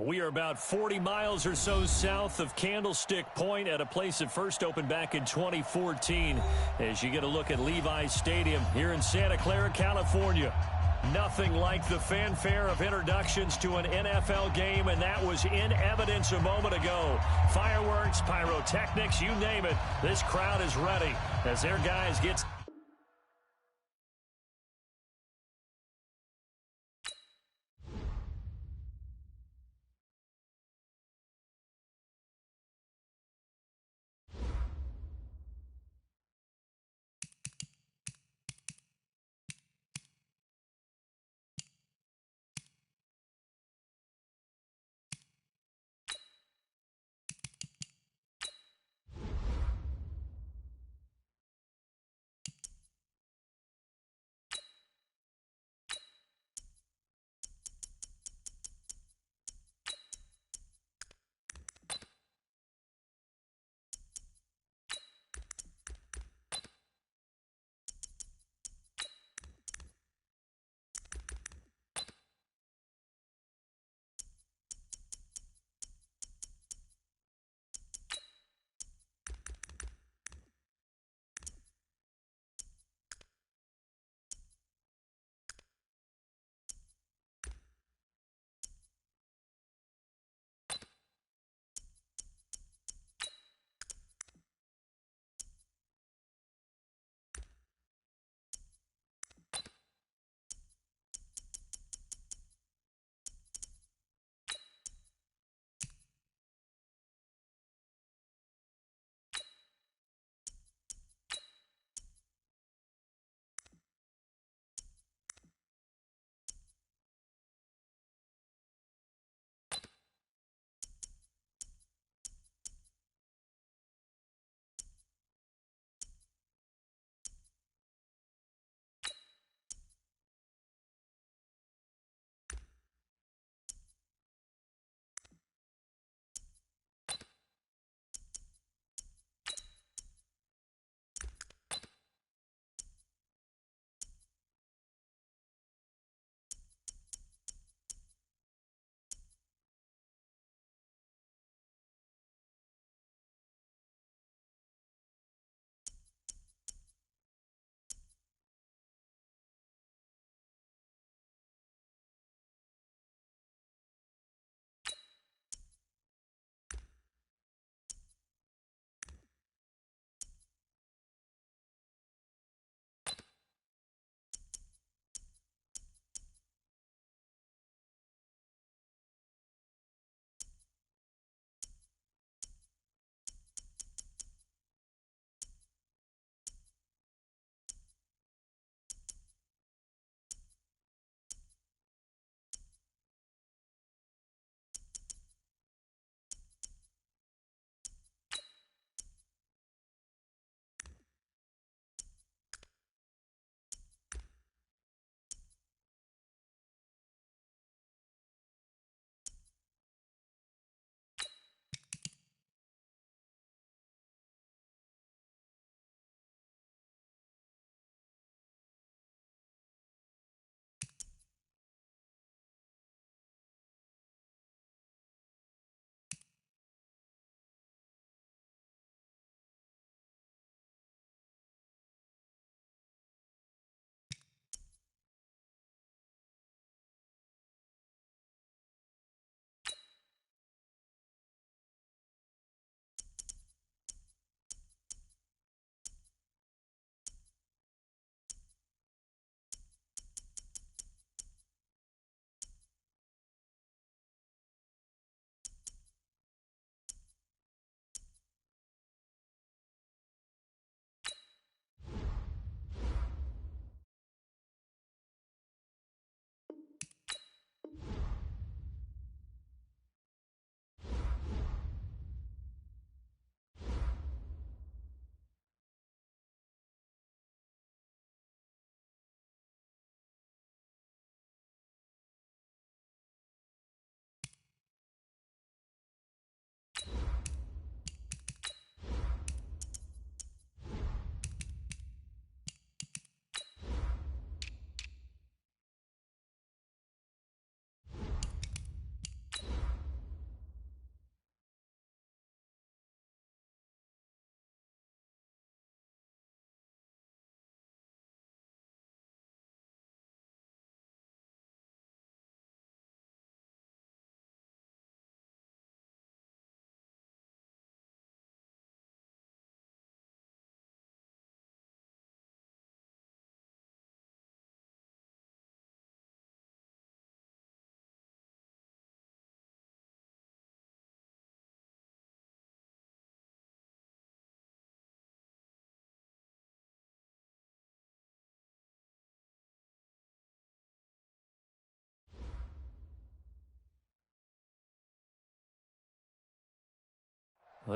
We are about 40 miles or so south of Candlestick Point at a place that first opened back in 2014 as you get a look at Levi's Stadium here in Santa Clara, California. Nothing like the fanfare of introductions to an NFL game, and that was in evidence a moment ago. Fireworks, pyrotechnics, you name it. This crowd is ready as their guys get...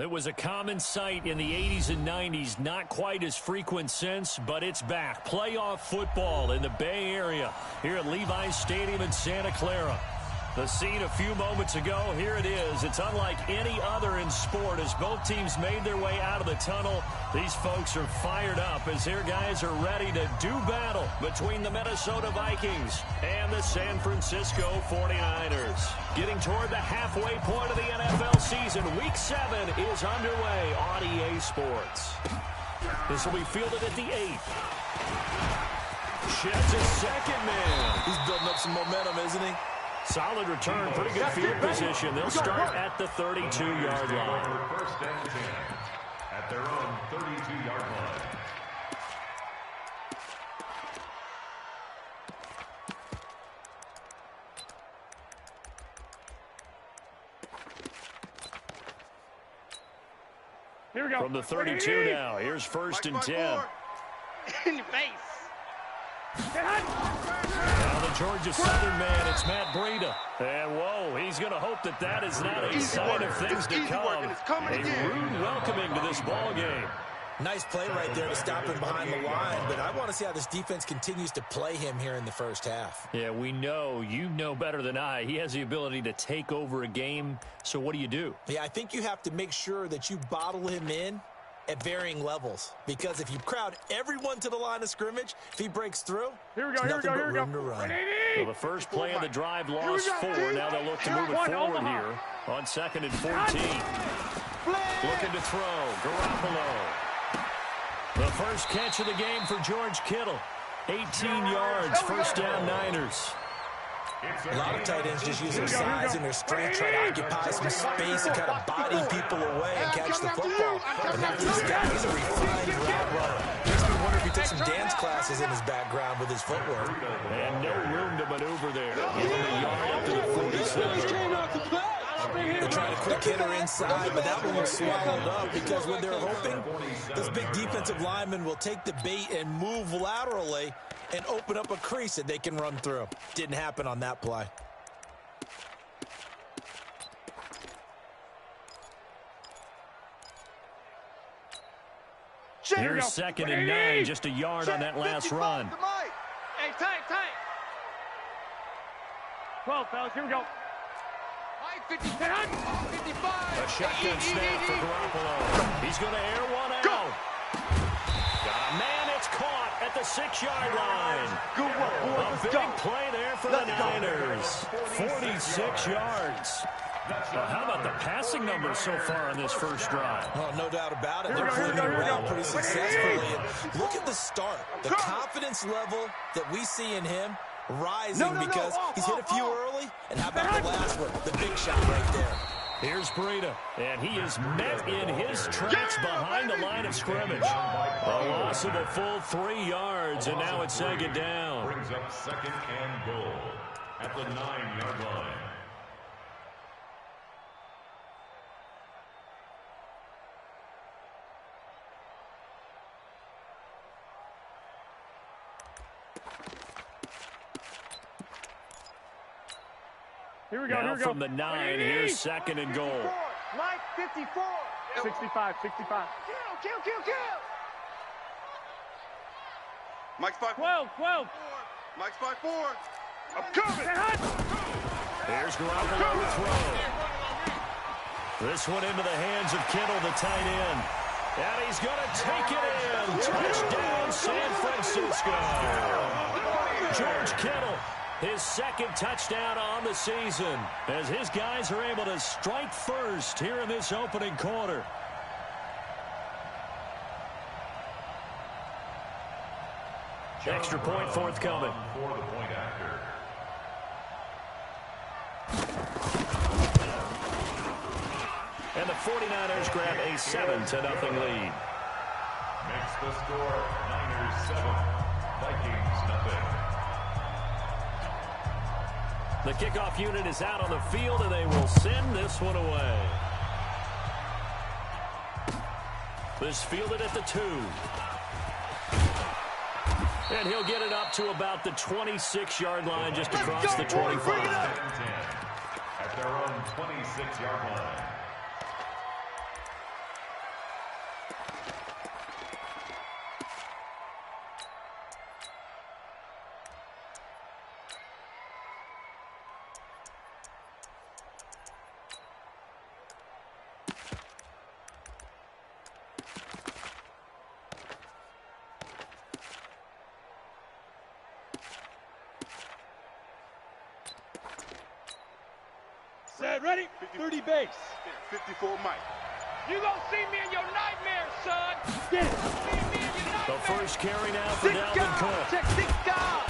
It was a common sight in the 80s and 90s, not quite as frequent since, but it's back. Playoff football in the Bay Area here at Levi's Stadium in Santa Clara. The scene a few moments ago, here it is. It's unlike any other in sport as both teams made their way out of the tunnel. These folks are fired up as their guys are ready to do battle between the Minnesota Vikings and the San Francisco 49ers. Getting toward the halfway point of the NFL season, Week 7 is underway on EA Sports. This will be fielded at the 8th. Sheds his second man. He's building up some momentum, isn't he? Solid return, pretty good field position. They'll start at the 32-yard line. First and 10 at their own 32-yard line. Here we go. From the 32 now, here's first and 10. In your face. Now the Georgia Southern man, it's Matt Breida. And whoa, he's going to hope that that is not a sign of things to come. A rude welcoming to this ball game. Nice play right there to stop him behind the line, but I want to see how this defense continues to play him here in the first half. Yeah, we know, you know better than I, he has the ability to take over a game, so what do? Yeah, I think you have to make sure that you bottle him in at varying levels, because if you crowd everyone to the line of scrimmage, if he breaks through, here we go, here we go, here we go. So the first play of the drive lost 4. Now they'll look to move it forward here on 2nd and 14. Looking to throw, Garoppolo. The first catch of the game for George Kittle. 18 yards, first down Niners. A lot of tight ends just use their size and their strength, try to occupy some space and kind of body people away and catch the football. But not this guy. He's a refined route runner. Makes me wonder if he took some dance classes in his background with his footwork. And no room to maneuver there. Giving a yard up to the 47. They're trying to quick hitter inside, but that one was swallowed up because what they're hoping, this big defensive lineman will take the bait and move laterally and open up a crease that they can run through. Didn't happen on that play. Here's 2nd and 9, just a yard on that last run. Hey, tight. 12, fellas, here we go. 55. A shotgun snap for Garoppolo. He's going to air one out. Got a man, it's caught at the 6-yard line. A big play there for the Niners. 46 yards. Well, how about the passing numbers so far on this first drive? Oh, no doubt about it. They're playing around pretty successfully. And look at the start. The confidence level that we see in him rising because he's hit a few early. And how about the last one? The big shot right there. Here's Breida, and he is met in his tracks behind the line of scrimmage. A loss of a full 3 yards, and now it's 2nd down. Brings up 2nd and goal at the 9-yard line. Here we go, now from the 9, here's 2nd and goal. Mike, 54. 65. Kill. Mike's 5-4. 12. Mike's 5-4. I'm coming. Here's Garoppolo to throw. This one into the hands of Kittle, the tight end. And he's going to take it in. Touchdown, San Francisco. George Kittle, his 2nd touchdown on the season, as his guys are able to strike first here in this opening quarter. Extra point forthcoming. For the point after. And the 49ers grab a 7-0 lead. Makes the score Niners 7, Vikings nothing. The kickoff unit is out on the field, and they will send this one away. This fielded at the 2. And he'll get it up to about the 26-yard line, just across the 25. At their own 26-yard line. Get ready. 30 base. 54 Mike. You gonna see me in your nightmares, son. Get it. The first carry now for Dalvin Cook. Check 6 guys.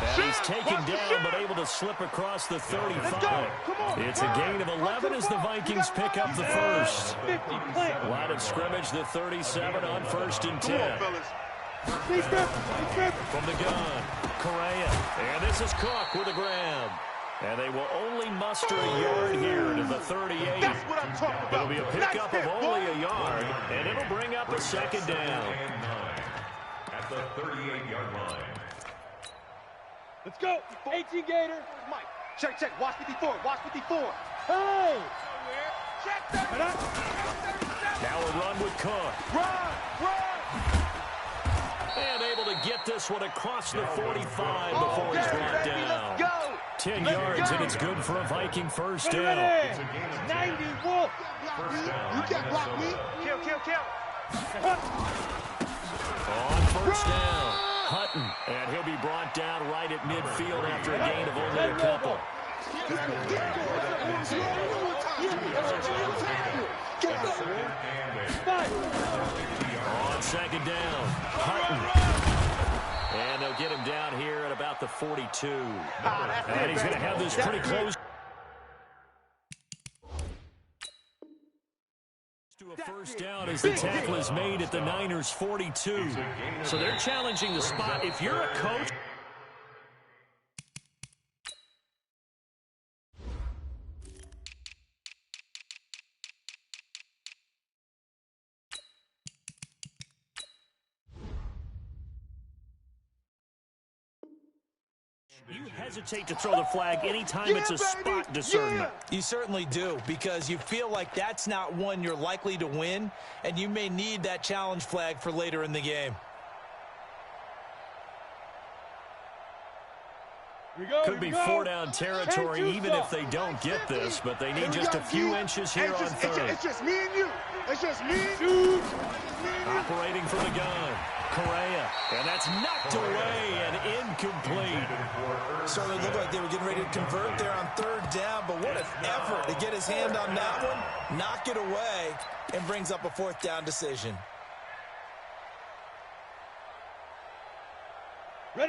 And he's taken down, but able to slip across the 35. It's a gain of 11 as the Vikings pick up the first. Line of scrimmage, the 37 on 1st and 10. From the gun, Correa. And this is Cook with a grab. And they will only muster a yard here to the 38. That's what I'm talking about. It'll be a pickup of only a yard, and it'll bring up a second down. At the 38-yard line. Let's go. 18 Gator. Mike. Check, check. Watch 54. Watch 54. Hey. Check 37. Now a run with Cook. Run. And able to get this one across the 45 before he's brought down. Let's go. 10 yards, and it's good for a Viking first down. 90 Wolf. You can't block me. Kill. On first down, Hutton, and he'll be brought down right at midfield after a gain of only a couple. On second down, Hutton. And they'll get him down here at about the 42. And he's going to have this pretty close to a first down as the tackle is made at the Niners' 42. So they're challenging the spot. If you're a coach, you hesitate to throw the flag anytime it's a spot discernment. You certainly do, because you feel like that's not one you're likely to win, and you may need that challenge flag for later in the game. Could be 4-down territory even if they don't get this, but they need just a few inches here on third. It's just me and you. It's just me and you. Operating from the gun, Correa, and that's knocked away and incomplete. Certainly looked like they were getting ready to convert there on third down, but what an effort to get his hand on that one, knock it away, and brings up a 4th down decision.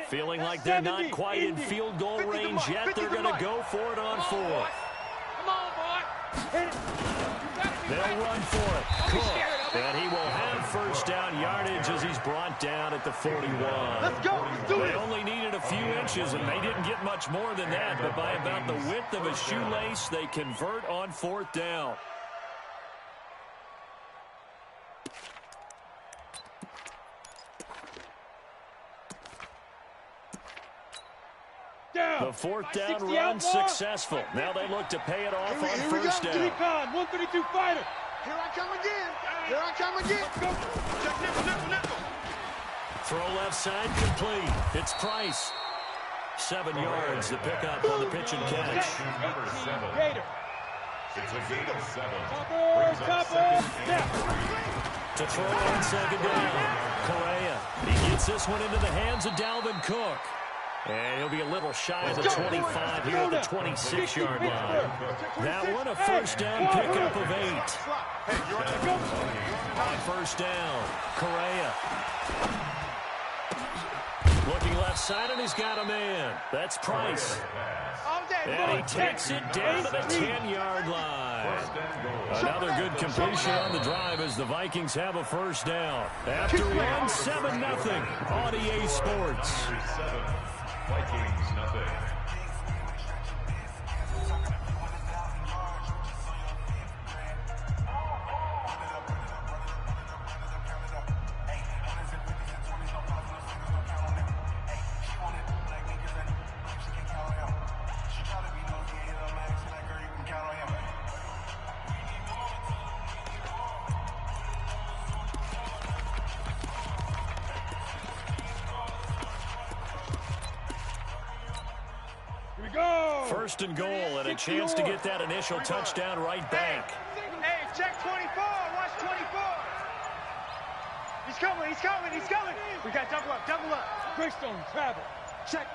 Feeling like they're not quite in field goal range yet, they're going to go for it on 4th. Come on, boy. They'll run for it. Cook, and he will have first down yardage as he's brought down at the 41. Let's go. Let's do They it. only needed a few inches, and they didn't get much more than that, but by about the width of a shoelace, they convert on 4th down. The 4th down run successful. Now they look to pay it off on first down. 132 fighter. Here I come again. Check nickel. Throw left side complete. It's Price. 7 yards to pick up on the pitch and catch. Number 7. Gator. It's a gain of 7. Couple. To throw on second down. Correa. He gets this one into the hands of Dalvin Cook. And he'll be a little shy of the 25 here at the 26-yard line. That one a first down pickup of 8. On first down, Correa. Looking left side, and he's got a man. That's Price. And he takes it down to the 10-yard line. Another good completion on the drive as the Vikings have a first down. After one, 7-0 on EA Sports. Vikings, nothing. First and goal, and a chance to get that initial touchdown right back. Hey, check 24. Watch 24. He's coming. We got double up. Greystone, travel. Check.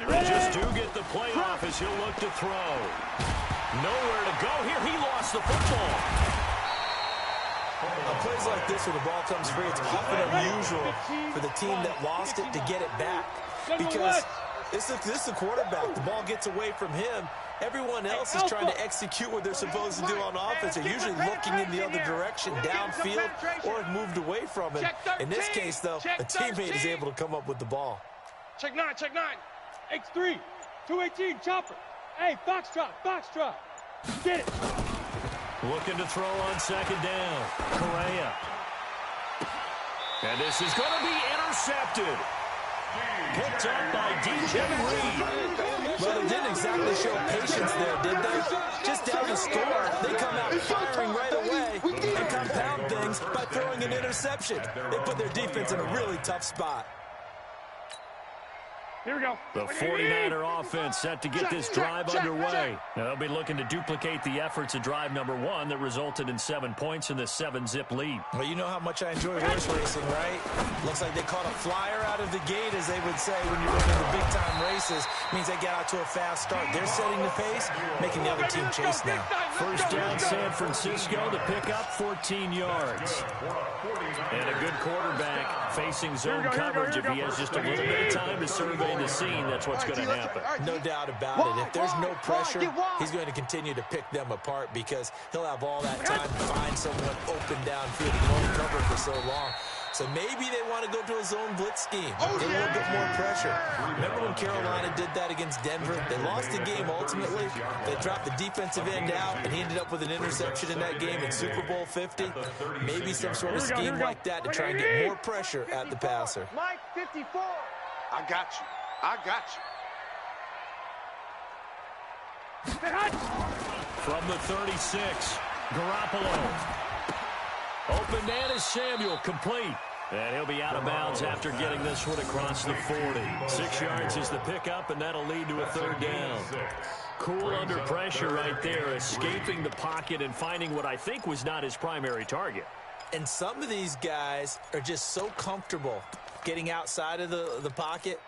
They just do get the play off as he'll look to throw. Nowhere to go here. He lost the football. On plays like this where the ball comes free, it's often unusual for the team that lost it to get it back. Because this is the quarterback. The ball gets away from him. Everyone else is trying to execute what they're supposed to do on offense. They're usually looking in the other direction, downfield, or have moved away from him. In this case, though, a teammate is able to come up with the ball. Check 9, check 9. X3, 218, chopper. Hey, box drop. Get it. Looking to throw on second down. Correa. And this is going to be intercepted. Picked up by DJ Reed. Well, they didn't exactly show patience there, did they? Just down the score, they come out firing right away and compound things by throwing an interception. They put their defense in a really tough spot. Here we go. The 49er offense set to get this drive underway. Now, they'll be looking to duplicate the efforts of drive number 1 that resulted in 7 points in this 7-zip lead. Well, you know how much I enjoy horse racing, right? Looks like they caught a flyer out of the gate, as they would say when you're running the big-time races. Means they get out to a fast start. They're setting the pace, making the other team chase now. First down, San Francisco to pick up 14 yards. And a good quarterback facing zone coverage. If he has just a little bit of time to survey the scene, that's what's going to happen. No doubt about it. If there's no pressure, he's going to continue to pick them apart because he'll have all that time to find someone open downfield. He won't cover for so long. So maybe they want to go to a zone blitz scheme, get a little bit more pressure. Remember when Carolina did that against Denver? They lost the game ultimately. They dropped the defensive end out, and he ended up with an interception in that game in Super Bowl 50. Maybe some sort of scheme like that to try and get more pressure at the passer. Mike 54. I got you. From the 36, Garoppolo. Open man is Samuel, complete. And he'll be out of bounds after getting this one across the 40. 6 yards is the pickup, and that'll lead to a third down. Cool under pressure right there, escaping the pocket and finding what I think was not his primary target. And some of these guys are just so comfortable getting outside of the pocket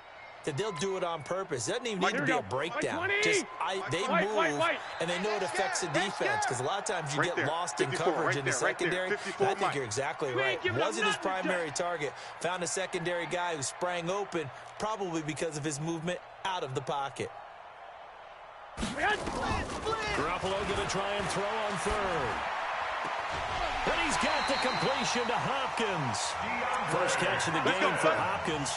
that they'll do it on purpose. It doesn't even need to be a breakdown. Just they move, and they know it affects the defense because a lot of times you get lost in coverage in the secondary. I think you're exactly right. Wasn't his primary target. Found a secondary guy who sprang open, probably because of his movement out of the pocket. Garoppolo going to try and throw on third. And he's got the completion to Hopkins. First catch of the game for Hopkins.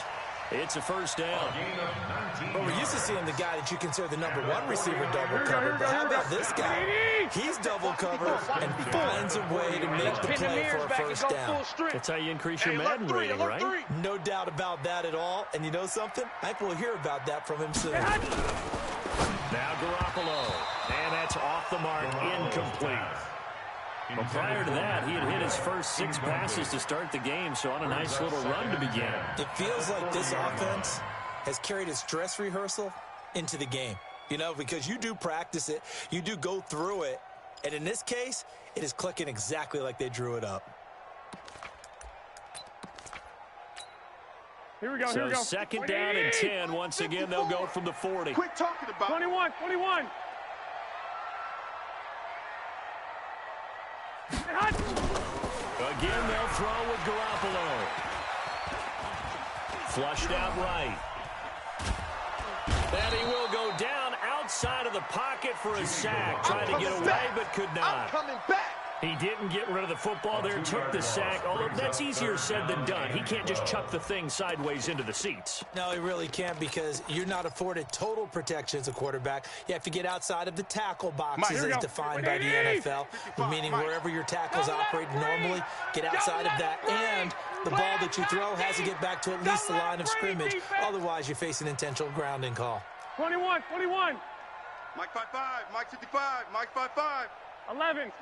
It's a first down. Well, we're used to seeing the guy that you consider the number 1 receiver double covered, but how about this guy? He's double covered and finds a way to make the play for a first down. That's how you increase your Madden rating, right? No doubt about that at all. And you know something? I think we'll hear about that from him soon. Now Garoppolo. And that's off the mark, incomplete. Well, prior to that, he had hit his first 6 passes to start the game, so on a nice little run to begin. It feels like this offense has carried its dress rehearsal into the game, you know, because you do practice it, you do go through it, and in this case, it is clicking exactly like they drew it up. Here we go, so second down and 10. Once again, they'll go from the 40. Quit talking about 21. Again, they'll throw with Garoppolo. Flushed out right. And he will go down outside of the pocket for a sack. Tried to get away, but could not. I'm coming back. He didn't get rid of the football there, took the sack, although that's easier said than done. He can't just chuck the thing sideways into the seats. No, he really can't because you're not afforded total protection as a quarterback. You have to get outside of the tackle boxes as defined by the NFL, meaning wherever your tackles operate normally, get outside of that, and the ball that you throw has to get back to at least the line of scrimmage. Otherwise, you face an intentional grounding call. 21. Mike 5-5, Mike 55, Mike 5-5. 11.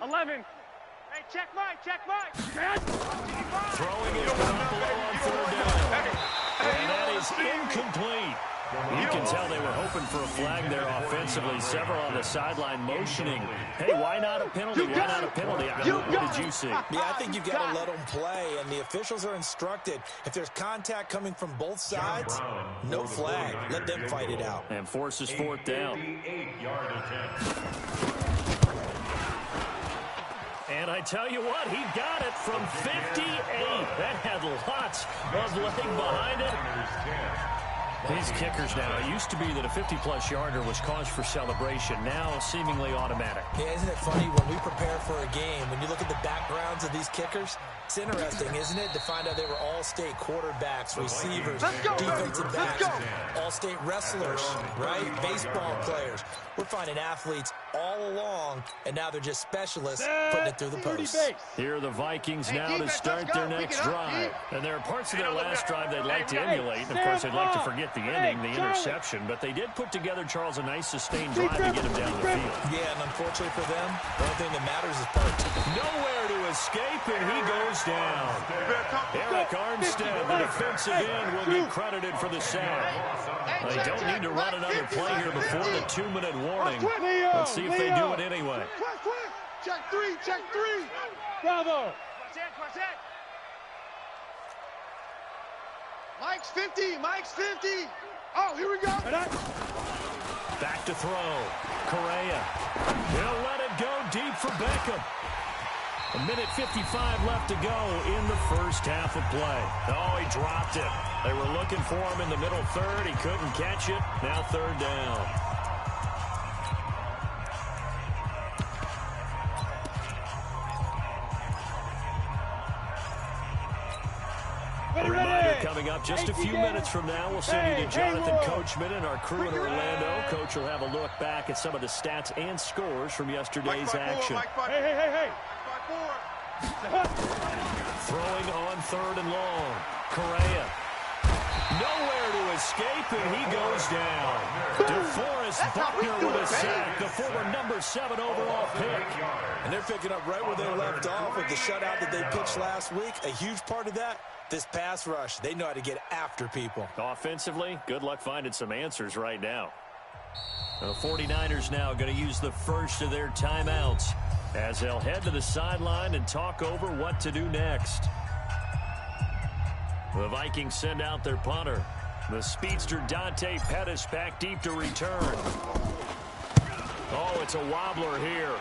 Hey, check Mike. Throwing it Garoppolo on third down. And that is incomplete. You can tell they were hoping for a flag there offensively. Several on the sideline motioning. Hey, why not a penalty? Why not a penalty? What did you see? Yeah, I think you've got to let them play, and the officials are instructed. If there's contact coming from both sides, no flag. Let them fight it out. And forces fourth down. And I tell you what, he got it from 58. That had lots of leg behind it. These kickers now, it used to be that a 50-plus yarder was cause for celebration. Now, seemingly automatic. Yeah, isn't it funny when we prepare for a game, when you look at the backgrounds of these kickers, it's interesting, isn't it, to find out they were all-state quarterbacks, receivers, defensive backs, all-state wrestlers, right? Baseball players. We're finding athletes all along, and now they're just specialists putting it through the post. Here are the Vikings now to start their next drive. And there are parts of their last drive they'd like to emulate. And, of course, they'd like to forget the ending, the interception. But they did put together, Charles, a nice sustained drive to get him down the field. Yeah, and unfortunately for them, the only thing that matters is part two. Nowhere to escape, and he goes down. Eric Armstead, the defensive end, will be credited for the sack. They don't need to run another play here before the 2-minute warning. Let's see if they do it anyway. Check three. Bravo. Mike's 50. Oh, here we go. Back to throw. Correa. He'll let it go deep for Beckham. 1:55 left to go in the first half of play. Oh, he dropped it. They were looking for him in the middle third. He couldn't catch it. Now third down. A reminder coming up just a few minutes from now. We'll send you to Jonathan Coachman and our crew in Orlando. Coach will have a look back at some of the stats and scores from yesterday's action. Hey. Throwing on third and long. Correa. Nowhere to escape, and he goes down. DeForest Buckner with a sack, the former number 7 overall pick. And they're picking up right where they left off with the shutout that they pitched last week. A huge part of that, this pass rush. They know how to get after people. Offensively, good luck finding some answers right now. The 49ers now going to use the first of their timeouts as they'll head to the sideline and talk over what to do next. The Vikings send out their punter. The speedster Dante Pettis back deep to return. Oh, it's a wobbler here.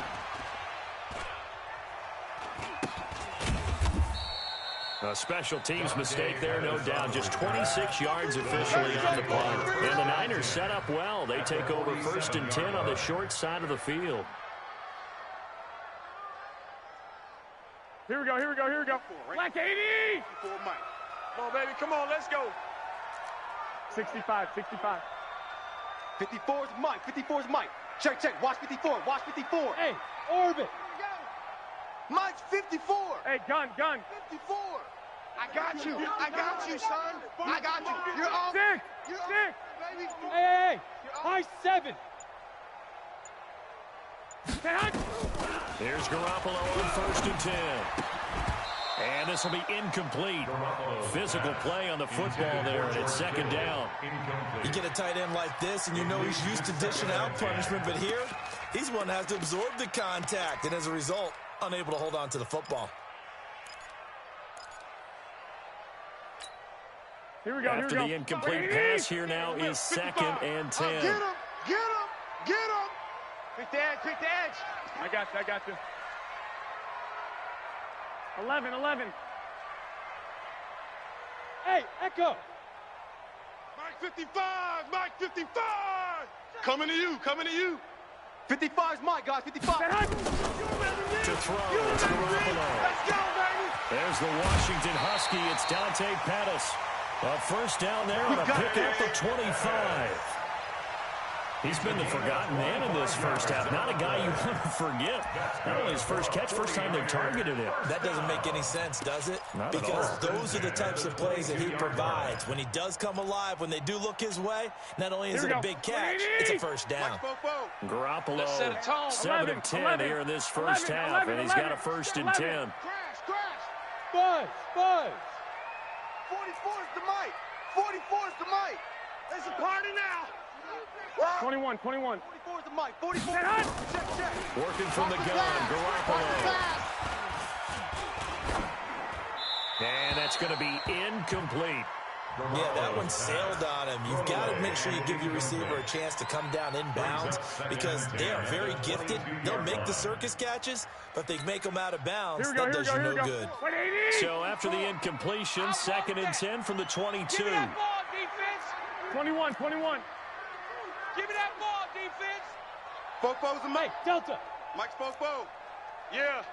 A special teams mistake there, no doubt. Just 26 yards officially on the punt. And the Niners set up well. They take over 1st and 10 on the short side of the field. Here we go. Black 80. Come on, baby. Come on, let's go. 65. 54 is Mike. Check. Watch 54. Hey, orbit. Mike's 54. Hey, gun. 54. I got you, son. I got you. You're off. 6. You're off, baby. Hey. High 7. Here's Garoppolo on 1st and 10. And this will be incomplete. Physical play on the football there, and it's 2nd down. You get a tight end like this, and you know he's used to dishing out punishment, but here, he's one that has to absorb the contact, and as a result, unable to hold on to the football. After the incomplete pass, here now is 2nd and 10. Get him. Quick the edge. I got you. 11. Hey, Echo. Mike 55. Coming to you. 55 is Mike, guys. 55. To throw, it's Garoppolo. Let's go, baby. There's the Washington Husky. It's Dante Pettis. A first down there on a pick at the 25. He's been the forgotten man in this first half. Not a guy you want to forget. Not only his first catch, first time they've targeted him. That doesn't make any sense, does it? Not because those are the types of plays that he provides. When he does come alive, when they do look his way, not only is it a big catch, it's a first down. Garoppolo, 7 of 10 here in this first half, and he's got a 1st and 10. Buzz. 44 is the Mike. It's a party now. 21. 44 is the mic. 44. Check. Working from the gun, Garoppolo. And that's going to be incomplete. Yeah, that one sailed on him. You've got to make sure you give your receiver a chance to come down inbounds because they are very gifted. They'll make the circus catches, but they make them out of bounds. That does you no good. So after the incompletion, 2nd and 10 from the 22. Give me that ball, defense. 21. Give me that ball, defense. Fofo's a Mike. Delta. Mike's Fofo. Yeah.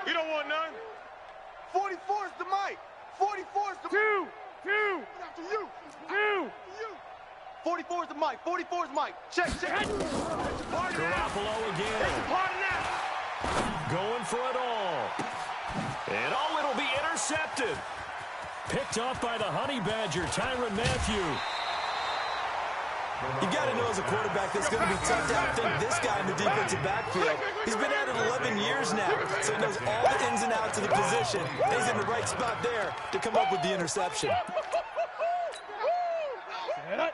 You don't want none. 44 is the Mike. 44 is the... Two. After you. 44 is the mic. 44 is Mike. Check. Garoppolo again. Party now. Going for it all. And it'll be intercepted. Picked off by the Honey Badger, Tyrann Mathieu. You got to know as a quarterback that's going to be tough to outthink this guy in the defensive backfield. He's been at it 11 years now, so he knows all the ins and outs of the position. He's in the right spot there to come up with the interception.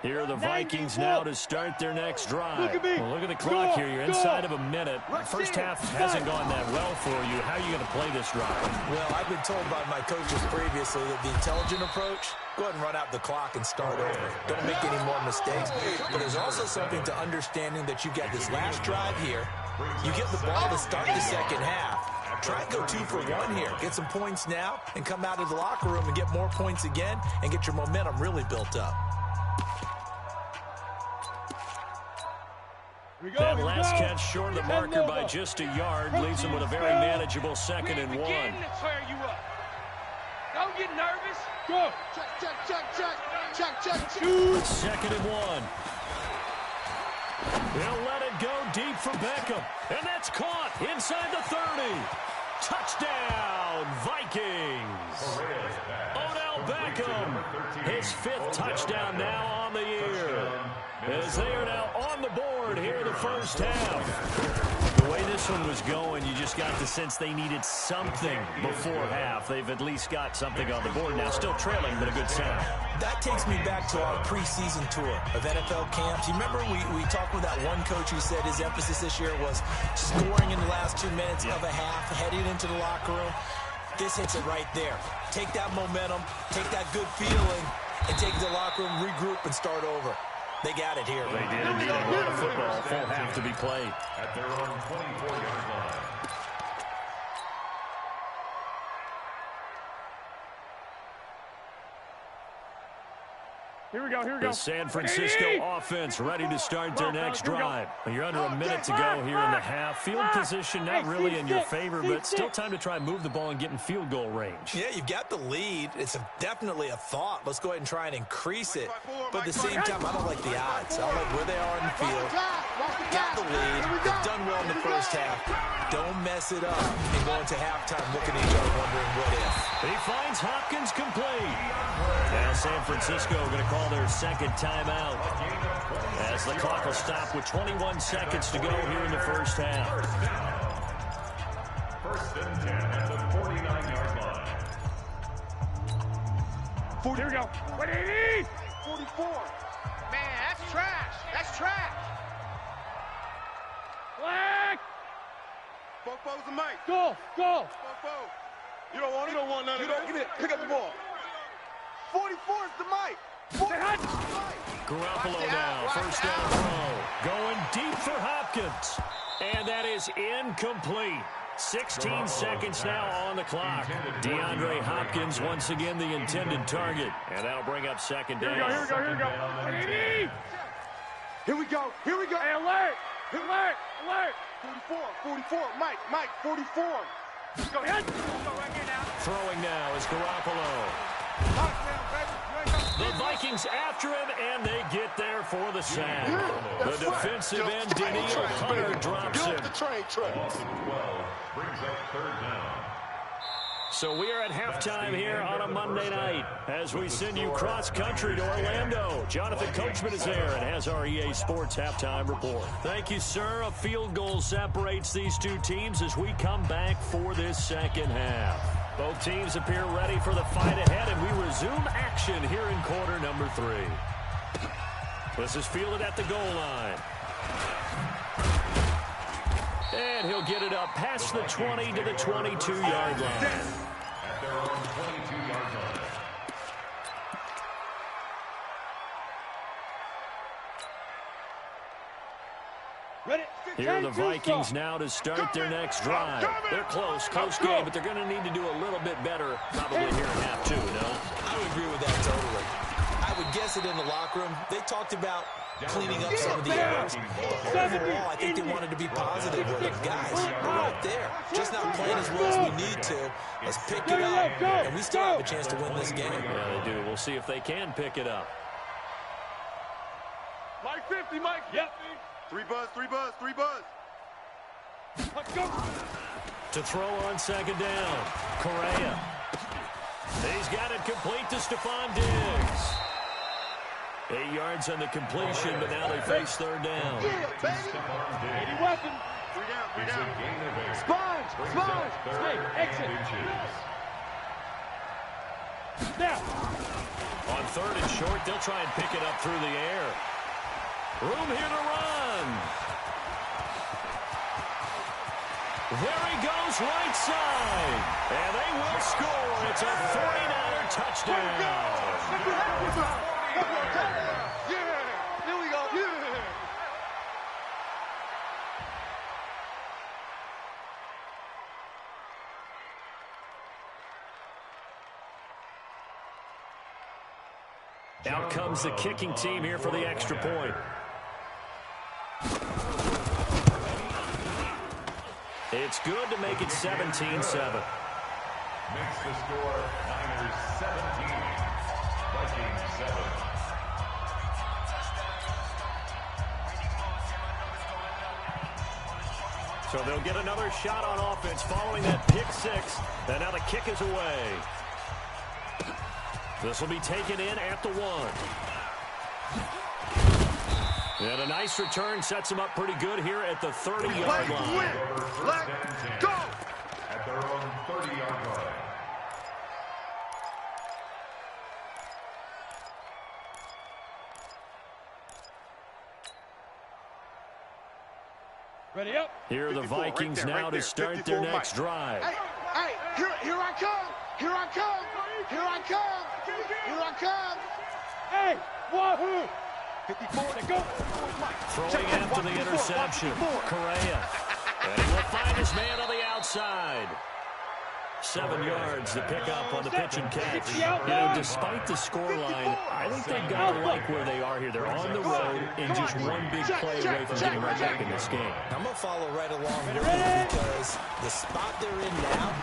Here are the Vikings now to start their next drive. Well, look at the clock here. You're inside of a minute. First half hasn't gone that well for you. How are you going to play this drive? Well, I've been told by my coaches previously that the intelligent approach, go ahead and run out the clock and start over. Don't make any more mistakes. But there's also something to understanding that you got this last drive here. You get the ball to start the second half. Try and go 2 for 1 here. Get some points now and come out of the locker room and get more points again and get your momentum really built up. That last catch short of the marker by just a yard leaves them with a very manageable 2nd and 1. We're beginning to tear you up. Don't get nervous. Go. Check. 2nd and 1. They'll let it go deep for Beckham. And that's caught inside the 30. Touchdown, Vikings. Odell Beckham, his 5th touchdown now on the year. As they are now on the board here in the first half. The way this one was going, you just got the sense they needed something before half. They've at least got something on the board now. Still trailing, but a good sign. That takes me back to our preseason tour of NFL camps. You remember we talked with that one coach who said his emphasis this year was scoring in the last 2 minutes of a half, heading into the locker room. This hits it right there. Take that momentum, take that good feeling, and take the locker room, regroup, and start over. They got it here. They did indeed. A lot of football, full half to be played. At their own 24-yard line. Here we go. The San Francisco offense ready to start their next drive. You're under a minute to go here in the half. Field position not really in your favor, but still time to try and move the ball and get in field goal range. Yeah, you've got the lead. It's definitely a thought. Let's go ahead and try and increase it. But at the same time, I don't like the odds. I don't like where they are in the field. Got the lead. They've done well in the first half. Don't mess it up and go into halftime looking at each other wondering what if. He finds Hopkins complete. Now San Francisco going to call their 2nd timeout as the clock will stop with 21 seconds to go here in the first half. 1st and 10 at the 49-yard line. 40. Here we go. 44. Man, that's trash. That's trash. Black. Fofo's a Mike. Go. Fofo. You don't want it. You don't want none of it. You don't get it. Pick up the ball. 44 is the Mike. Garoppolo now, 1st down throw. Going deep for Hopkins. And that is incomplete. 16 seconds now on the clock. DeAndre Hopkins once again the intended target. And that'll bring up 2nd down. Here we go. Hey, alert. 44. Mike, 44. Go ahead. Throwing now is Garoppolo. The Vikings after him, and they get there for the sack. The defensive end, Daniil Hunter, drops him. Loss of 12 brings up 3rd down. So we are at halftime here on a Monday night as we send you cross-country to Orlando. Jonathan Coachman is there and has our EA Sports halftime report. Thank you, sir. A field goal separates these two teams as we come back for this 2nd half. Both teams appear ready for the fight ahead, and we resume action here in quarter number 3. This is fielded at the goal line. And he'll get it up past the 20 to the 22-yard line. At their own 22-yard line. Here are the Vikings now to start their next drive. They're close game, but they're going to need to do a little bit better probably here in half two, no? I would agree with that totally. I would guess it in the locker room. They talked about cleaning up some of the errors. Overall, I think they wanted to be positive with them. Guys, we're right there. Just not playing as well as we need to. Let's pick it up, and we still have a chance to win this game. Yeah, they do. We'll see if they can pick it up. Mike 50, Mike 50. Yep. 3 buzz. Let's go. To throw on second down, Correa. He's got it complete to Stephon Diggs. 8 yards on the completion, but now they face third down. Yeah, baby. Any weapon. 3 down. Sponge. Snake, exit. Now. On third and short, they'll try and pick it up through the air. Room here to run. There he goes, right side. And they will score. It's a 49er touchdown. Yeah. Here we go. Yeah. Out comes the kicking team here for the extra point. It's good to make it 17-7. Makes the score Niners 17, Vikings 7. So they'll get another shot on offense following that pick six. And now the kick is away. This will be taken in at the 1. And a nice return sets him up pretty good here at the 30-yard line. Let's go. At their own 30-yard line. Ready up. Here are the Vikings now to start their next drive. Hey, here I come. Hey, wahoo. 54 to go. Throwing after the interception, Correa. And he will find his man on the outside. 7 yards to pick up on the pitch and catch. You know, despite the scoreline, I think they've got to like where they are here. They're on the road and just one big play away from getting right back in this game. I'm going to follow right along with you because the spot they're in now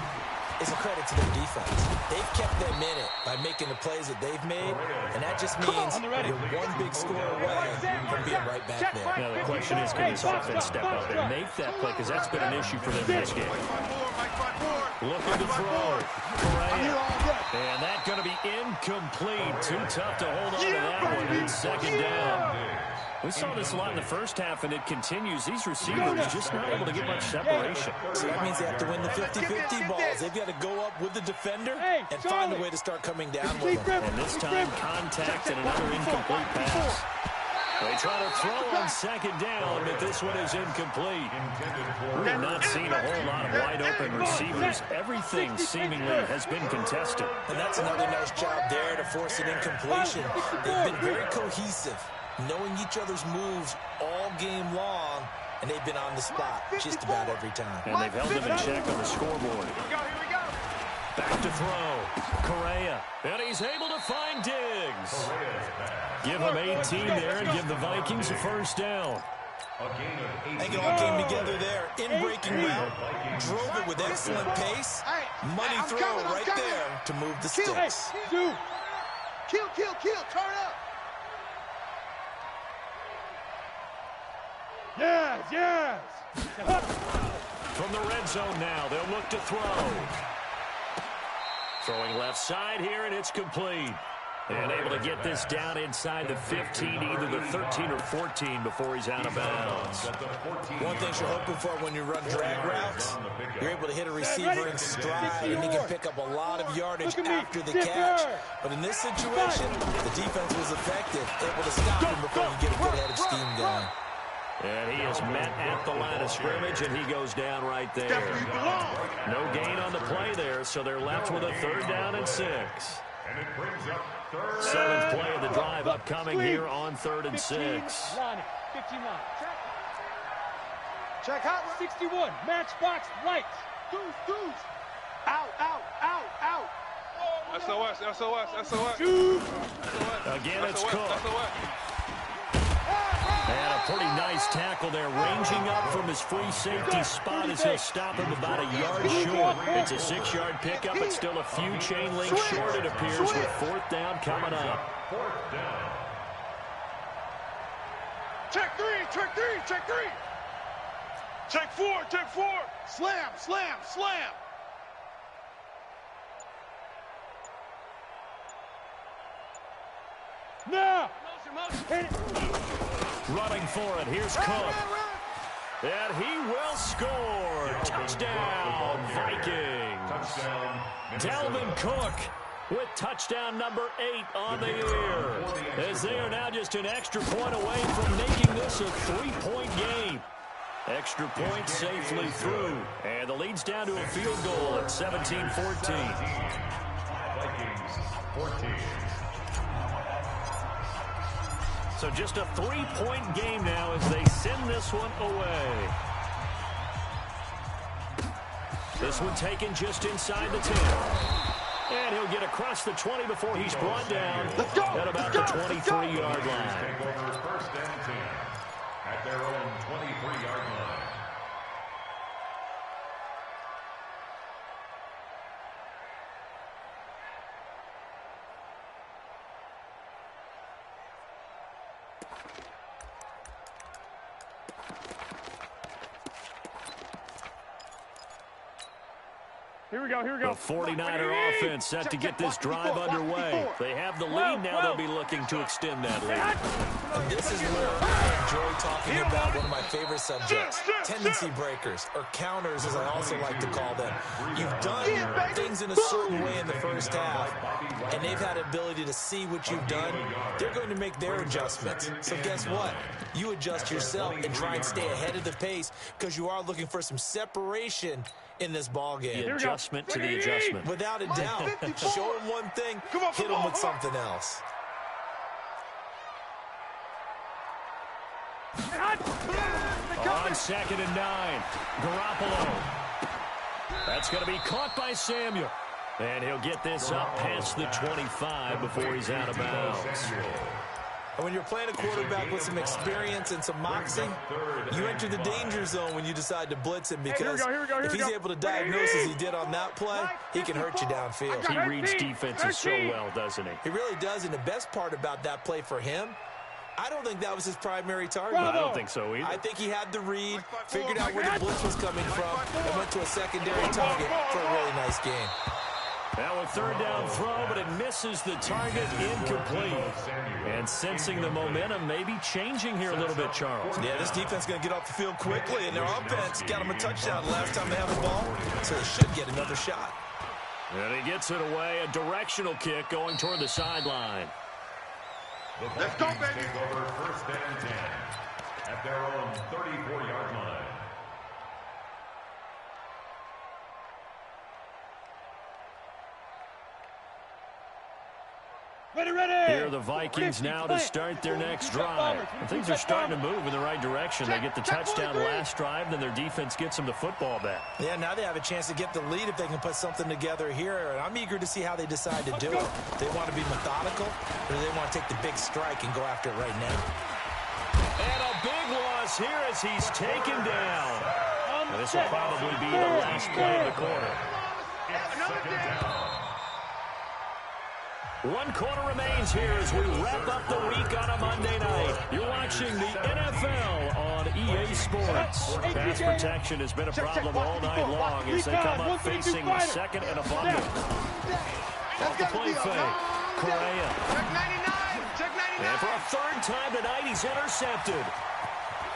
is a credit to their defense. They've kept them in it by making the plays that they've made, and that just means you're one big score away from being right back there. Now, the question is, can this offense step up and make that play? Because that's been an issue for them in this game. Looking to throw. Correa. And that's going to be incomplete. Too tough to hold on to that one. It's second down. We saw this a lot in the first half, and it continues. These receivers just not able to get much separation. So that means they have to win the 50-50 balls. They've got to go up with the defender and find a way to start coming down with them. And this time, contact and another incomplete pass. They try to throw on second down, but this one is incomplete. We have not seen a whole lot of wide-open receivers. Everything seemingly has been contested. And that's another nice job there to force an incompletion. They've been very cohesive, knowing each other's moves all game long, and they've been on the spot just about every time. And they've held them in check on the scoreboard. Here we go. Back to throw. Correa. And he's able to find Diggs. Give him 18 there and give the Vikings a first down. I think it all came together there. In breaking route, drove it with excellent pace. Money throw right there to move the sticks. Kill. Turn up. Yes. From the red zone now, they'll look to throw. Throwing left side here, and it's complete. And able to get this down inside the 15, either the 13 or 14 before he's out of bounds. One thing you're hoping for when you run drag routes, you're able to hit a receiver in stride, and he can pick up a lot of yardage after the catch. But in this situation, the defense was effective, able to stop him before you get a good head of steam going. And he is met at the line of scrimmage, and he goes down right there. No gain on the play there, so they're left with a 3rd down and 6. And it brings up 3rd. 7th play of the drive upcoming here on 3rd and 6. 59. Check out 61. Matchbox right. Deuce. Out. SOS. Again, it's Cook. And a pretty nice tackle there, ranging up from his free safety spot as he'll stop him about a yard short. It's a 6-yard pickup, but still a few chain links short, it appears, with 4th down coming up. 4th down. Check three. Check 4. Slam. Now. Running for it, here's Cook. And he will score. Touchdown, Vikings. Touchdown. Dalvin Cook with touchdown number 8 on the year, as they are now just an extra point away from making this a 3-point game. Extra point safely through, and the lead's down to a field goal at 17-14. Vikings 14. So just a 3-point game now as they send this one away. This one taken just inside the 10. And he'll get across the 20 before he's brought down at about the 23-yard line. Take over 1st and 10 at their own 23-yard line. Here we go. The 49er offense set to get this drive underway. They have the lead now. They'll be looking to extend that lead. And this is where I enjoy talking about one of my favorite subjects, tendency breakers, or counters, as I also like to call them. You've done things in a certain way in the first half, and they've had the ability to see what you've done. They're going to make their adjustments. So guess what? You adjust yourself and try and stay ahead of the pace, because you are looking for some separation in this ball game. The adjustment to the adjustment. Without a doubt. Show them one thing, hit them with something else. On 2nd and 9, Garoppolo. That's going to be caught by Samuel. And he'll get this up past the 25 before he's out of bounds. And when you're playing a quarterback with some experience and some moxie, you enter the danger zone when you decide to blitz him, because if he's able to diagnose as he did on that play, he can hurt you downfield. He reads defenses so well, doesn't he? He really does, and the best part about that play for him, I don't think that was his primary target. I don't think so either. I think he had the read, figured out where the blitz was coming from, and went to a secondary target for a really nice game. Now a 3rd down throw, but it misses the target, incomplete. And sensing the momentum may be changing here a little bit, Charles. Yeah, this defense is going to get off the field quickly, and their offense got them a touchdown the last time they had the ball, so they should get another shot. And he gets it away, a directional kick going toward the sideline. Let's go, baby. Take over 1st and 10 at their own 34-yard line. Here are the Vikings now to start their next drive. And things are starting to move in the right direction. They get the touchdown last drive, then their defense gets them the football back. Yeah, now they have a chance to get the lead if they can put something together here. And I'm eager to see how they decide to do it. They want to be methodical, or do they want to take the big strike and go after it right now? And a big loss here as he's taken down. And this will probably be the last play of the quarter. One quarter remains here as we wrap up the week on a Monday night. You're watching the NFL on EA Sports. Pass protection has been a problem all night long as they come up facing 2nd and a fumble. Off the play fake. Correa. Check 99. Check 99. And for a third time tonight, he's intercepted.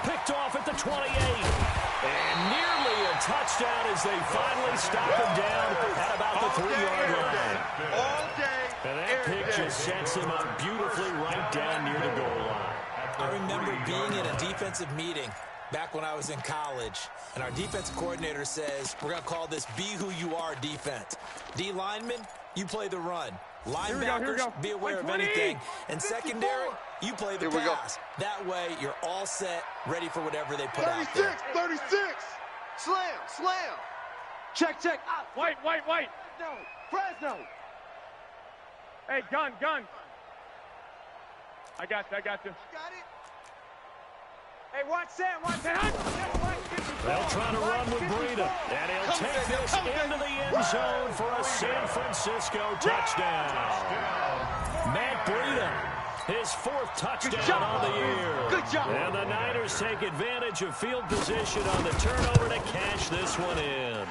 Picked off at the 28. And nearly a touchdown as they finally stop him down at about the 3-yard line. All day. And that pick just sets him up beautifully right down near the goal line. I remember being in a defensive meeting back when I was in college, and our defensive coordinator says, we're going to call this Be Who You Are defense. D linemen, you play the run. Linebackers, be aware of anything. And secondary, you play the pass. That way, you're all set, ready for whatever they put out there. 36. Slam. Check. White. Fresno. Hey, gun. I got you. Got it. Hey, watch Sam. They'll try to run with Breida. And he'll take this into the end zone for a San Francisco touchdown. Matt Breida, his 4th touchdown on the year. Good job. And the Niners take advantage of field position on the turnover to cash this one in.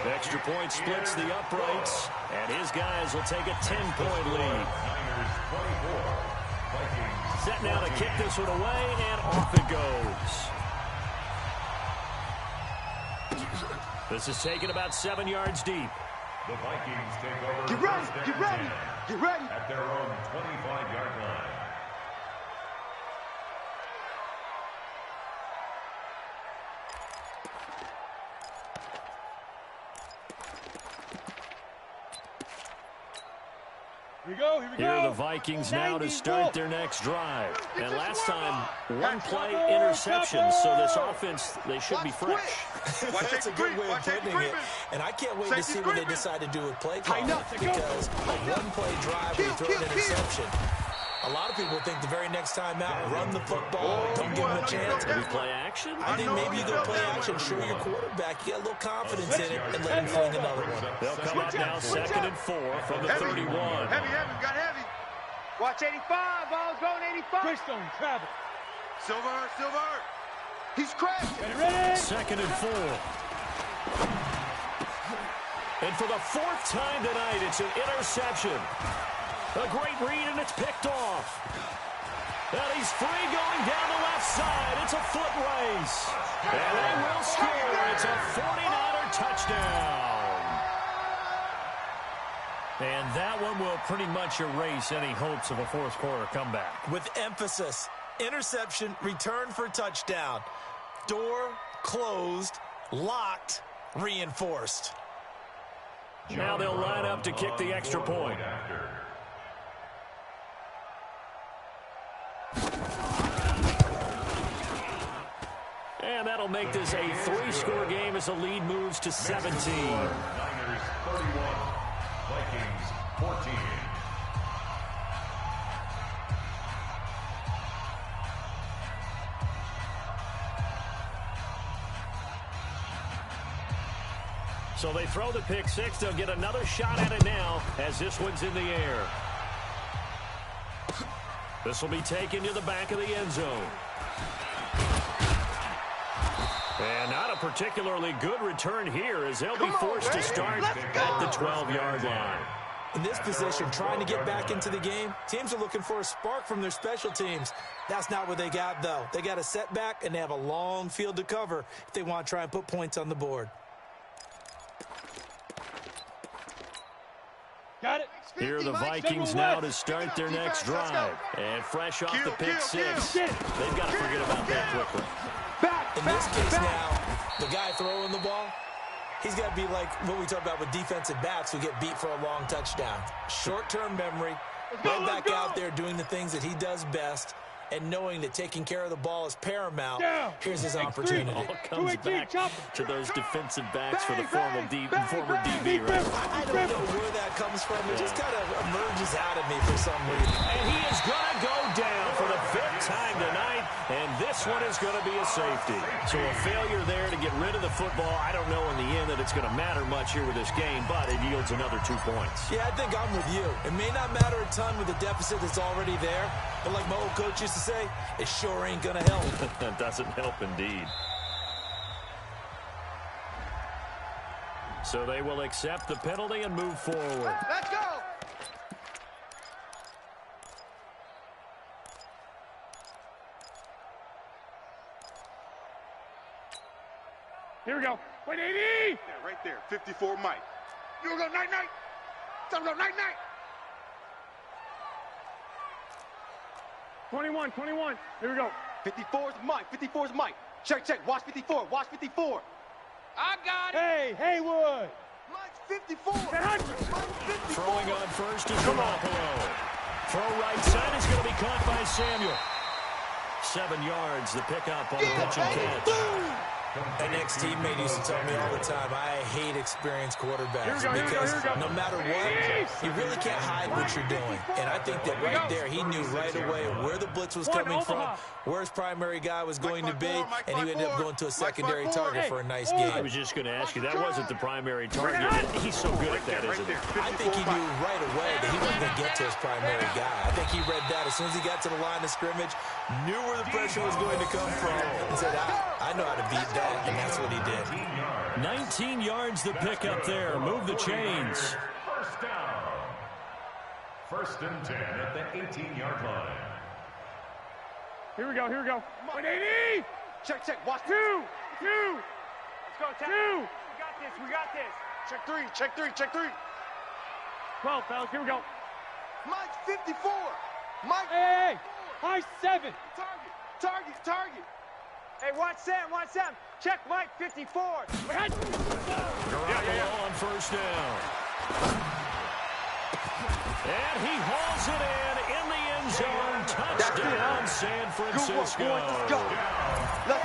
Extra point splits the uprights, and his guys will take a 10-point lead. Niners 24. Vikings Set now to kick this one away, and off it goes. This is taken about 7 yards deep. The Vikings take over. Get ready. At their own 25-yard line. Here are the Vikings now to start their next drive. And last time, one play interception, so this offense, they should be fresh. That's a good way of putting it. And I can't wait to see what they decide to do with play calling, because a one-play drive where you throw an interception. A lot of people think the very next time out, run the football, don't give him a chance. Maybe play action? I think maybe you go play action, show your quarterback, you get a little confidence in it, and let him fling another one. They'll come up now 2nd and 4 from the 31. Heavy, got heavy. Watch 85, ball's going 85. Greystone, travel. Silver. He's crashed. Ready? 2nd and 4. And for the 4th time tonight, it's an interception. A great read, and it's picked off. And he's free going down the left side. It's a foot race. And they will score. It's a 49er touchdown. And that one will pretty much erase any hopes of a 4th quarter comeback. With emphasis, interception, return for touchdown. Door closed, locked, reinforced. Now they'll line up to kick the extra point. And that'll make this a 3-score game as the lead moves to 17. Niners 31, Vikings 14. So they throw the pick 6. They'll get another shot at it now as this one's in the air. This will be taken to the back of the end zone. And not a particularly good return here as they'll be forced to start at the 12-yard line. In this position, trying to get back into the game, teams are looking for a spark from their special teams. That's not what they got, though. They got a setback, and they have a long field to cover if they want to try and put points on the board. Got it. Here are the Vikings now to start their next drive. And fresh off the pick 6, they've got to forget about that quickly. In this case now, the guy throwing the ball, he's got to be like what we talk about with defensive backs who get beat for a long touchdown. Short-term memory, right back out there doing the things that he does best, and knowing that taking care of the ball is paramount. Here's his opportunity. All comes back to those defensive backs for the former DB, right? I don't know where that comes from. It just kind of emerges out of me for some reason. And he is going to go down for the 5th time tonight, and this one is going to be a safety. So a failure there to get rid of the football. I don't know in the end that it's going to matter much here with this game, but it yields another 2 points. Yeah, I think I'm with you. It may not matter a ton with the deficit that's already there, but like my old coach used to say, it sure ain't going to help. That doesn't help indeed. So they will accept the penalty and move forward. Let's go. Here we go. 180. Yeah, right there. 54 Mike. You gonna go night-night? Time to go night-night. 21, 21. Here we go. 54's Mike. 54's Mike. Check, check. Watch 54. Watch 54. I got it. Hey, Haywood. Mike's 54. Mike's 54. Throwing on first is Garoppolo. Throw right side is going to be caught by Samuel. 7 yards, the pickup on the pitch and catch. An ex-teammate used to tell me all the time, I hate experienced quarterbacks because no matter what, you really can't hide what you're doing. And I think that right there, he knew right away where the blitz was coming from, where his primary guy was going to be, and he ended up going to a secondary target for a nice game. I was just going to ask you, that wasn't the primary target. He's so good at that, isn't he? I think he knew right away that he wasn't going to get to his primary guy. I think he read that as soon as he got to the line of scrimmage, knew where the pressure was going to come from, and said, I know how to beat that. And that's what he did. 19 yards the pickup there. Move the chains. First down. 1st and 10 at the 18-yard line. Here we go. Here we go. 180. Check, check. Watch 2. 2. Let's go. 2. We got this. We got this. Check 3. Check 3. Check 3. 12, fellas. Here we go. Mike's 54. Mike. Hey. High 7. Target. Target. Target. Hey, watch Sam. Watch Sam. Check Mike 54. Garoppolo on first down. And he hauls it in the end zone. Touchdown, San Francisco.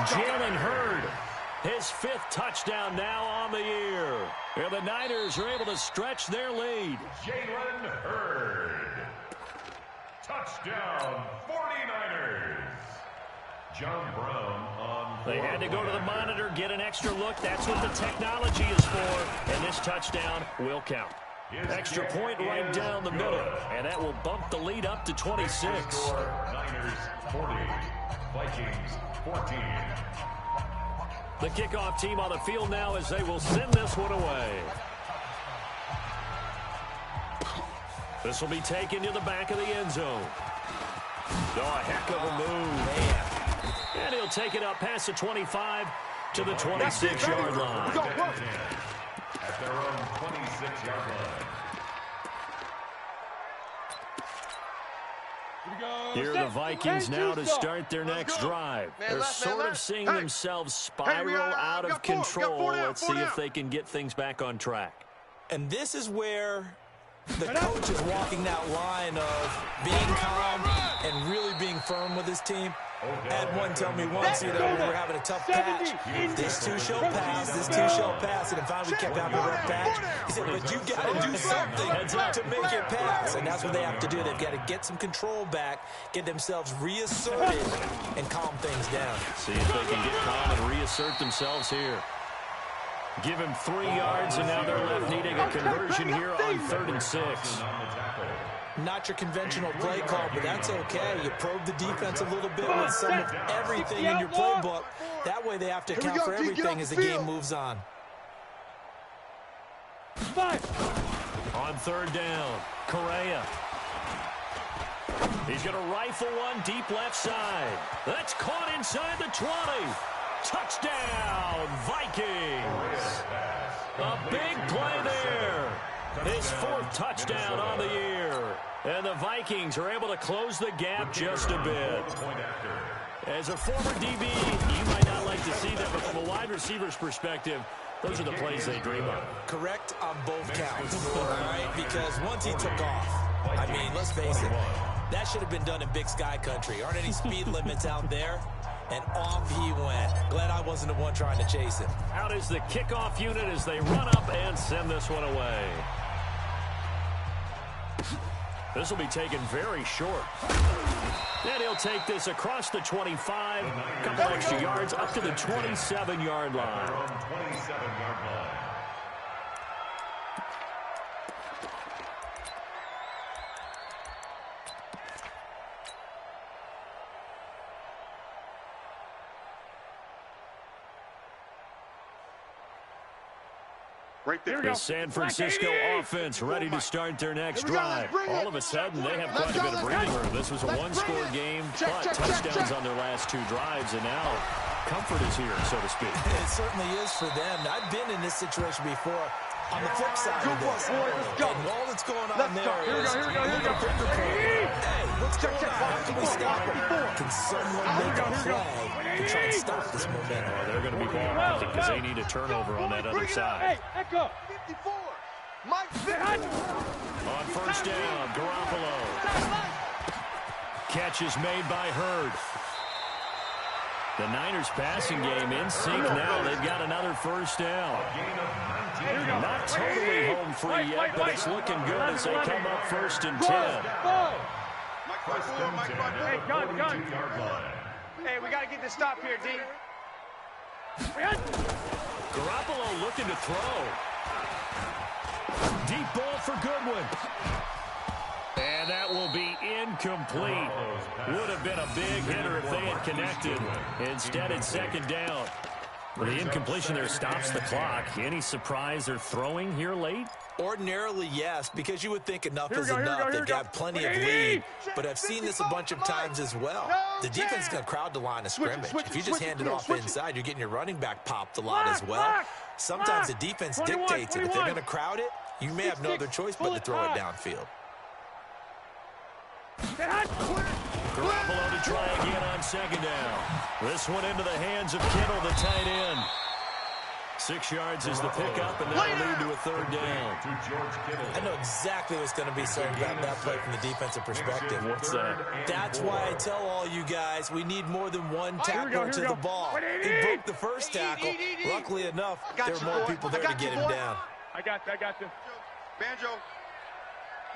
Jalen Hurd, his 5th touchdown now on the year. And the Niners are able to stretch their lead. Jalen Hurd. Touchdown, 49ers. John Brown on. They had to go to the monitor, get an extra look. That's what the technology is for. And this touchdown will count. Extra point right down the middle. And that will bump the lead up to 26. Niners 40. Vikings 14. The kickoff team on the field now as they will send this one away. This will be taken to the back of the end zone. Oh, a heck of a move. Man. And he'll take it up past the 25 to the 26-yard line. At their own 26-yard line. Here are the Vikings now to start their next drive. They're sort of seeing themselves spiral out of control. Let's see if they can get things back on track. And this is where the coach is walking that line of being calm and really being firm with his team. Had one tell me once, when we were having a tough patch, this too shall pass, this too shall pass, and finally we kept having a rough patch. He said, but you got to do something to make it pass, and that's what they have to do. They've got to get some control back, get themselves reasserted, and calm things down. See if they can get calm and reassert themselves here. Give him 3 yards, and now they're left needing a conversion here on 3rd and 6. Not your conventional play call, but that's okay. You probe the defense a little bit with some of everything in your playbook. That way they have to account for everything as the game moves on. 5. On 3rd down, Correa. He's going to rifle one deep left side. That's caught inside the 20. Touchdown, Vikings. A big play there. His 4th touchdown on the year. And the Vikings are able to close the gap just a bit. As a former DB, you might not like to see that, but from a wide receiver's perspective, those are the plays they dream of. Correct on both counts, all right? Because once he took off, I mean, let's face it, that should have been done in Big Sky Country. Aren't any speed limits out there? And off he went. Glad I wasn't the one trying to chase him. Out is the kickoff unit as they run up and send this one away. This will be taken very short. And he'll take this across the 25, a couple extra yards up to the 27-yard line. 27-yard line. Right there. The San Francisco offense ready to start their next drive. All of a sudden, they have quite a bit of breathing room. This was a one-score game, but touchdowns on their last 2 drives, and now comfort is here, so to speak. It certainly is for them. I've been in this situation before. On the flip side of this, and all that's going on there is hey, what's going on? How can we stop it? Can someone make a play to try and stop this momentum? Oh, they're going to be ball hunting because they need a turnover on that other side. Hey, echo. 54. Mike On first down, Garoppolo. Catch is made by Hurd. The Niners passing game in sync now. They've got another first down. Not totally home free yet, but it's looking good as they come up first and 10. Hey, gun. Hey, we got to get this stop here, D. Garoppolo looking to throw. Deep ball for Goodwin. And that will be incomplete. Would have been a big hitter if they had connected. Instead, it's second down. The incompletion there stops the clock. Any surprise they're throwing here late? Ordinarily, yes, because you would think enough is enough. They've got plenty of lead, but I've seen this a bunch of times as well. The defense is going to crowd the line of scrimmage. If you just hand it off inside, you're getting your running back popped a lot as well. Sometimes the defense dictates it. If they're going to crowd it, you may have no other choice but to throw it downfield. Garoppolo to try again on second down. This one into the hands of Kittle, the tight end. 6 yards is the pickup, and that'll lead to a third down. I know exactly what's going to be said about that play from the defensive perspective. What's that? That's why I tell all you guys we need more than one tackle to the ball. He broke the first tackle. Luckily enough, there were more people there to get him down. I got this. Banjo.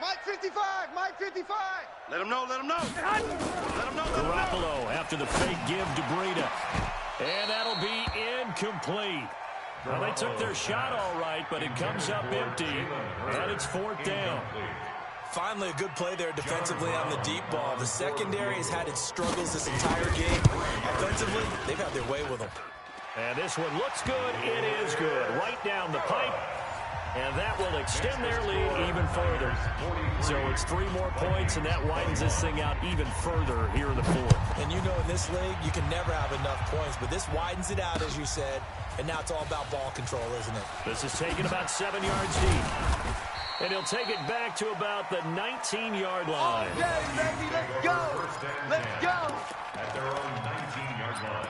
Mike 55, Mike 55. Let him know. Garoppolo after the fake give to Breida. And that'll be incomplete. Well, they took their shot all right, but it comes up empty, and it's fourth down. Finally, a good play there defensively on the deep ball. The secondary has had its struggles this entire game. Offensively, they've had their way with them. And this one looks good. It is good. Right down the pipe. And that will extend their lead even further. So it's 3 more points, and that widens this thing out even further here in the fourth. And you know in this league, you can never have enough points, but this widens it out, as you said, and now it's all about ball control, isn't it? This is taken about 7 yards deep. And he'll take it back to about the 19-yard line. Okay, baby, let's go. Let's go. At their own 19-yard line.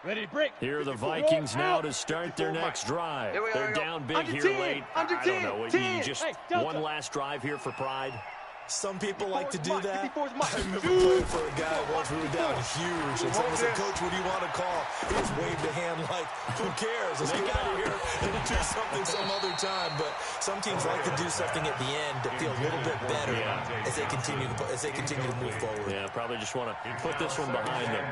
Ready to break. Here are the Vikings now to start their next drive. They're down big here late. I don't know. You just one last drive here for pride. Some people like to do that. I remember playing for a guy once we were down huge, and someone said, "Coach, what do you want to call?" He just waved a hand like, "Who cares? Let's get out of here and do something some other time." But some teams like to do something at the end to feel a little bit better as they continue to move forward. Yeah, probably just want to put this one behind them.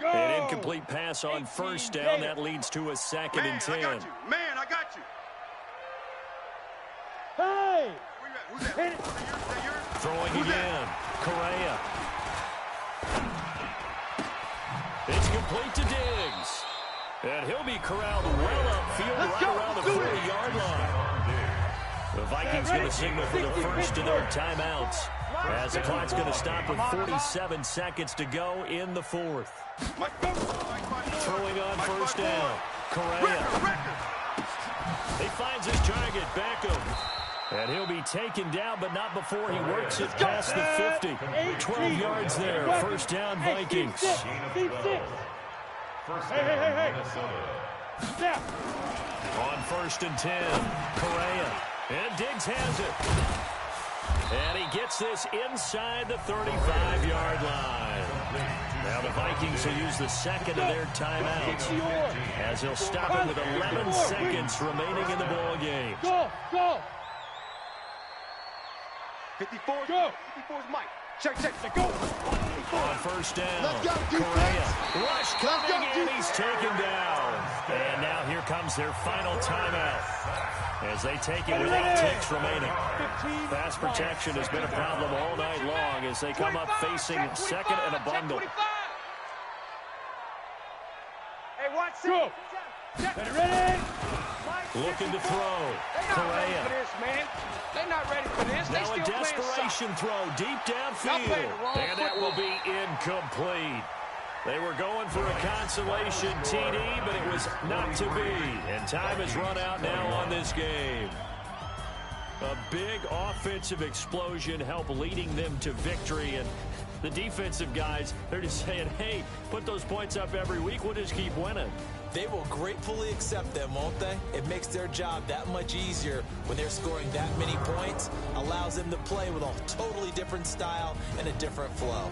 An incomplete pass on first down. That leads to a second and 10. I got you. Man, I got you. Hey! Who's that? Is that yours? Throwing Who's again. Correa. It's complete to Diggs. And he'll be corralled well upfield right around the 40-yard line. The Vikings going to signal for the first of their timeouts, as the clock's going to stop with 47 seconds to go in the fourth. Throwing on first down. Correa. He finds his target, Beckham. And he'll be taken down, but not before he works it past the 50. 12 yards there. First down, Vikings. Hey. Step. On first and 10, Correa. And Diggs has it. And he gets this inside the 35-yard line. Now the Vikings will use the second of their timeouts, as they'll stop it with 11 seconds remaining in the ball game. Go. 54. Go. 54's Mike. Check. Go. On first down, Let's go, Correa. Rush coming, and he's taken down. And now here comes their final timeout, as they take it with 8 ticks remaining. Pass protection has been a problem all night long as they come up facing second and a bundle. Hey, watch it. Ready? Looking to throw. They're not ready for this, man. They're not ready for this. They Now still a desperation throw deep downfield. And that will be incomplete. They were going for a consolation TD, but it was not to be. And time has run out now on this game. A big offensive explosion helped leading them to victory. And the defensive guys, they're just saying, hey, put those points up every week. We'll just keep winning. They will gratefully accept them, won't they? It makes their job that much easier when they're scoring that many points. Allows them to play with a totally different style and a different flow.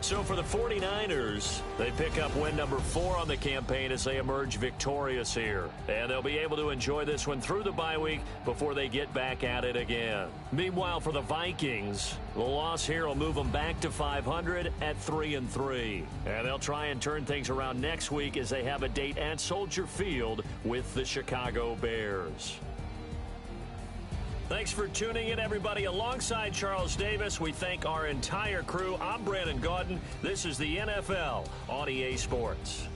So for the 49ers, they pick up win number 4 on the campaign as they emerge victorious here. And they'll be able to enjoy this one through the bye week before they get back at it again. Meanwhile, for the Vikings, the loss here will move them back to 500 at 3-3. And they'll try and turn things around next week as they have a date at Soldier Field with the Chicago Bears. Thanks for tuning in, everybody. Alongside Charles Davis, we thank our entire crew. I'm Brandon Gaudin. This is the NFL on EA Sports.